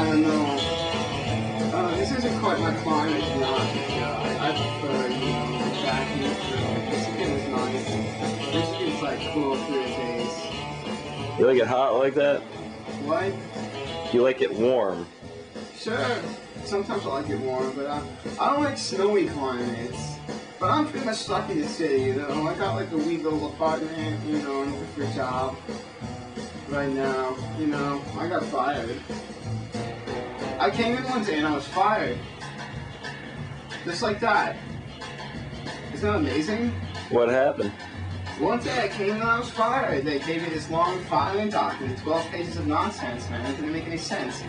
don't know. This isn't quite my climate, to be honest with you. I prefer, back east. Michigan is nice. Michigan's like cool through the days. You like it hot like that? What? You like it warm? Sure. Sometimes I like it warm, but I don't like snowy climates. But I'm pretty much stuck in the city, I got like a wee little apartment, I'm looking for a job right now, I got fired. I came in one day and I was fired. Just like that. Isn't that amazing? What happened? One day I came in and I was fired. They gave me this long filing document, 12 pages of nonsense, man. It didn't make any sense.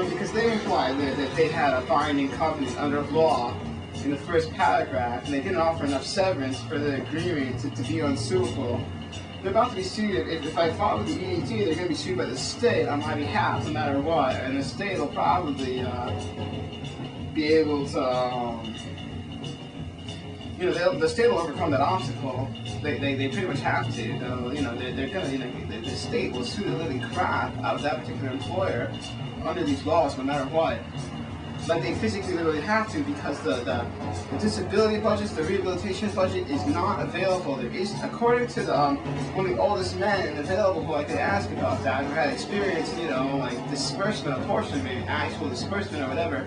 Because they implied that they had a binding covenant under law in the first paragraph, and they didn't offer enough severance for the agreement to be unsuable. They're about to be sued. If I file with the EAT, they're going to be sued by the state on my behalf, no matter what. And the state will probably be able to, the state will overcome that obstacle. They pretty much have to. They're going to, the state will sue the living crap out of that particular employer under these laws, no matter what. But they physically literally have to, because the disability budget, the rehabilitation budget is not available. There is, according to one of the oldest men available who I could ask about that, who had experience, like disbursement, apportionment, actual disbursement or whatever.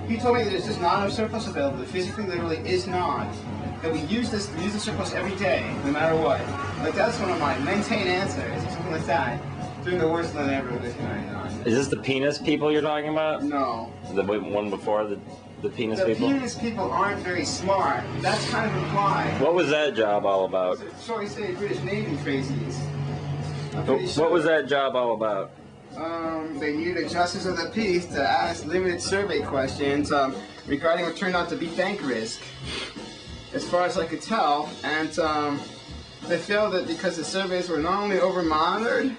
He told me that there's just not enough surplus available. There physically literally is not. That we use the surplus every day, no matter what. Like, that's one of my maintain answers, or something like that. Doing the worst than ever this night. Is this the penis people you're talking about? No. The one before the penis people? The penis people aren't very smart. That's kind of implied. What was that job all about? Shall we say British Navy crazies? What was that job all about? They needed a justice of the peace to ask limited survey questions regarding what turned out to be bank risk, as far as I could tell. And they felt that because the surveys were not only over-monitored,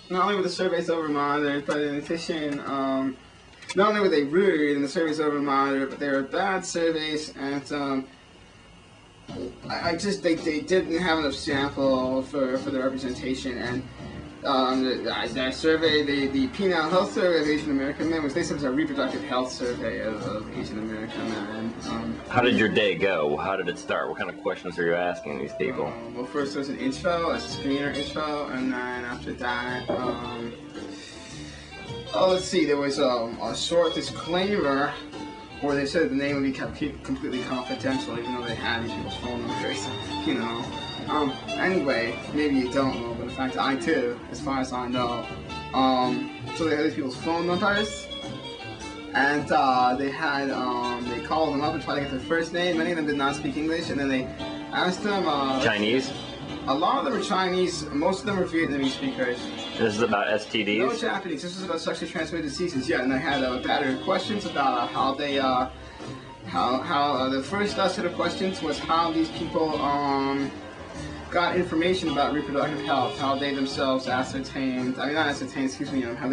not only were the surveys over-monitored, but in addition, not only were they rude and the surveys over-monitored, but they were bad surveys, and they didn't have enough sample for the representation, and that survey, the penile health survey of Asian American men, was basically a reproductive health survey of Asian American men. How did your day go? How did it start? What kind of questions are you asking these people? Well, first there was an intro, a screener intro, and then after that, let's see, there was a short disclaimer where they said the name would be kept completely confidential, even though they had these people's phone numbers, Anyway, maybe you don't know, but in fact I do, as far as I know. So they had these people's phone numbers, and they called them up and tried to get their first name. Many of them did not speak English, and then they asked them... Chinese? A lot of them were Chinese, most of them were Vietnamese speakers. This is about STDs? No Japanese, this was about sexually transmitted diseases, yeah, and they had a battery of questions about how they, the first set of questions was how these people, got information about reproductive health, how they themselves how they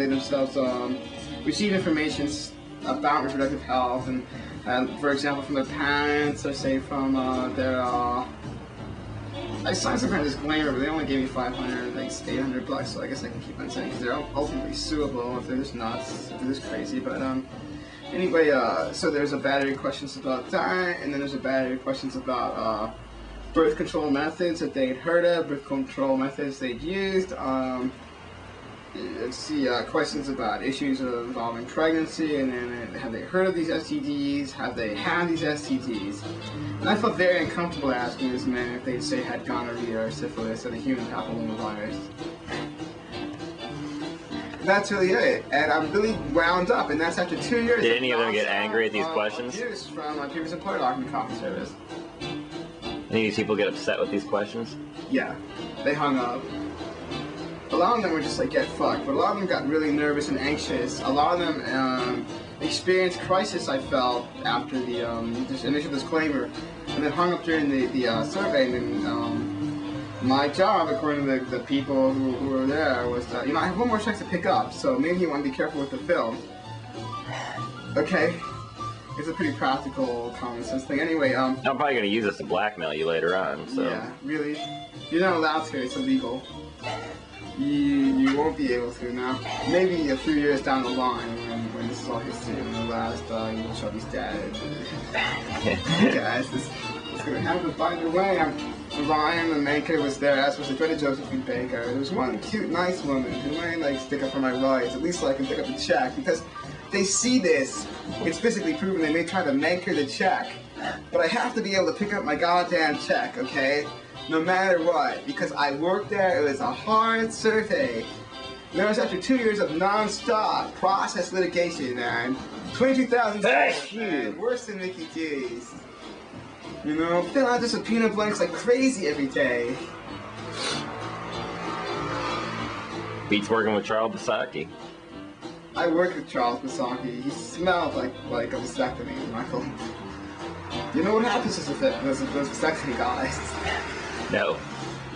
themselves received information about reproductive health, and for example, from their parents, or say from their, I signed some kind of disclaimer, but they only gave me $500, like $800, so I guess I can keep on saying, because they're ultimately suable if they're just nuts, if they're just crazy, but anyway, so there's a battery of questions about that, and then there's a battery of questions about, birth control methods that they'd heard of, birth control methods they'd used, let's see, questions about issues involving pregnancy, and then have they heard of these STDs, have they had these STDs, and I felt very uncomfortable asking these men if they'd say had gonorrhea or syphilis or the human papillomavirus. That's really it, and I'm really wound up, and that's after 2 years. Did any of them get angry at these questions? Years from my previous employer, document copy service. Any of these people get upset with these questions? Yeah, they hung up. A lot of them were just like, get fucked, but a lot of them got really nervous and anxious. A lot of them experienced crisis, I felt, after the initial disclaimer, and then hung up during the survey, and then my job, according to the people who were there, was, I have one more check to pick up, so maybe you want to be careful with the film. Okay? It's a pretty practical, common sense thing. Anyway, I'm probably going to use this to blackmail you later on, so... Yeah, really? You're not allowed to, it's illegal. You won't be able to now. Maybe a few years down the line when this is all history and the last Chubby's dead. Guys, it's gonna have to find a way. Ryan, the maker, was there, as was the dreaded Josephine Baker. There was one cute, nice woman who might like stick up for my rights, at least so I can pick up the check, because they see this. It's physically proven they may try to make her the check. But I have to be able to pick up my goddamn check, okay? No matter what, because I worked there. It was a hard survey. That was after 2 years of non-stop process litigation, man. 22,000 man. Worse than Mickey D's. You know, filling out the subpoena blanks like crazy every day. Beats working with Charles Basaki. I worked with Charles Basaki. He smelled like a vasectomy, Michael. You know what happens to those vasectomy guys? No.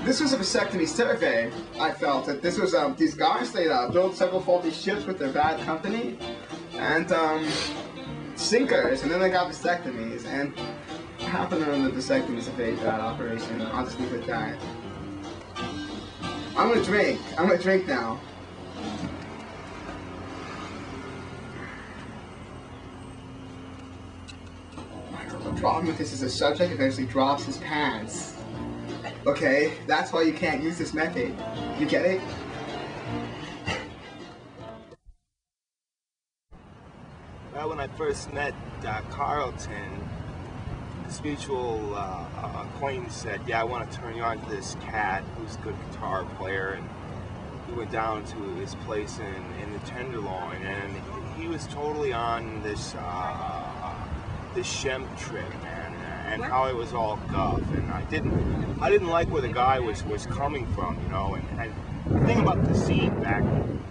This was a vasectomy survey. I felt that this was these guys, they built several faulty ships with their bad company and sinkers, and then they got vasectomies. And I happen to know that vasectomy is a very bad operation. I'll just leave it at that. I'm gonna drink. I'm gonna drink now. The problem with this is the subject eventually drops his pants. Okay? That's why you can't use this method. You get it? Well, when I first met Carlton, this mutual acquaintance said, yeah, I want to turn you on to this cat who's a good guitar player. And we went down to his place in the Tenderloin, and he was totally on this Shemp trip, man, and how it was all guff, and I didn't like where the guy was coming from, you know, and the thing about the scene back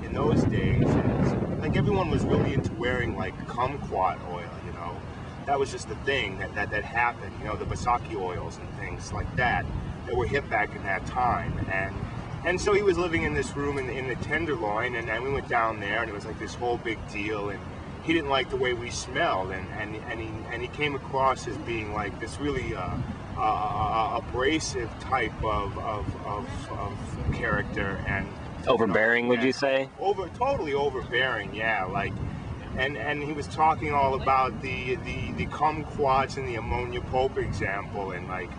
in those days is, like, everyone was really into wearing, like, kumquat oil, you know. That was just the thing that happened, you know, the Basaki oils and things like that were hip back in that time, and so he was living in this room in the Tenderloin, and we went down there, and it was like this whole big deal, and he didn't like the way we smelled, and he came across as being like this really abrasive type of character, and overbearing, would you say? Totally overbearing, yeah. Like, and he was talking all about the kumquats and the ammonia pope example, and like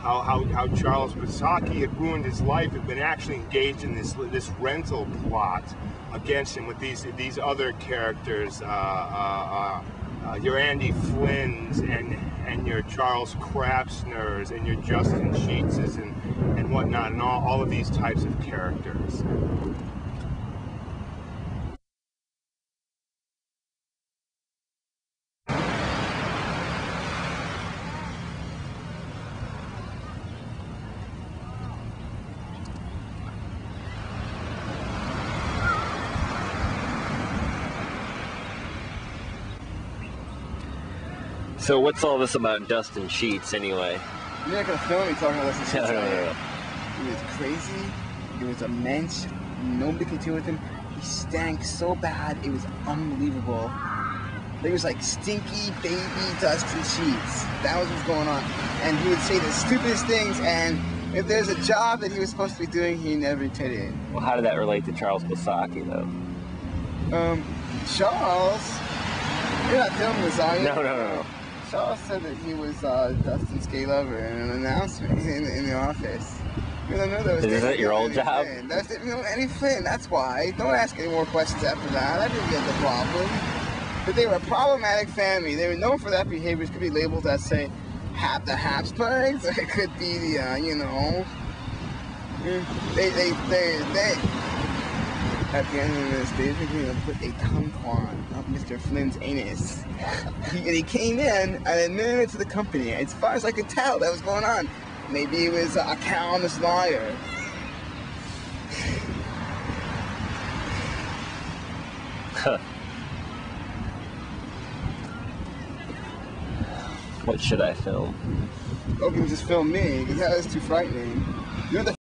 how Charles Basaki had ruined his life, had been actually engaged in this rental plot against him with these other characters, your Andy Flynn's and your Charles Craftsner's and your Justin Sheets's and whatnot, and all of these types of characters. So what's all this about Dustin Sheets anyway? You're not gonna film me talking about this. No. He was crazy. He was a mensch. Nobody could deal with him. He stank so bad, it was unbelievable. There was like stinky baby Dustin Sheets. That was what's going on. And he would say the stupidest things, and if there's a job that he was supposed to be doing, he never did it. Well, how did that relate to Charles Basaki, though? Charles? You're not filming this, are you? No. Charles said that he was Dustin's gay lover in an announcement in the office. You don't know that was Is that your old job? That's it. You know, Eddie Flynn. That's why. Don't ask any more questions after that. I didn't get the problem. But they were a problematic family. They were known for that behavior. It could be labeled as, say, the Habsburgs. It could be the, you know. They. At the end of this, they were going to put a kumquat up Mr. Flynn's anus. And he came in and admitted to the company. As far as I could tell, that was going on. Maybe he was a calumnious liar. What should I film? Oh, you can just film me, because that was too frightening. You're the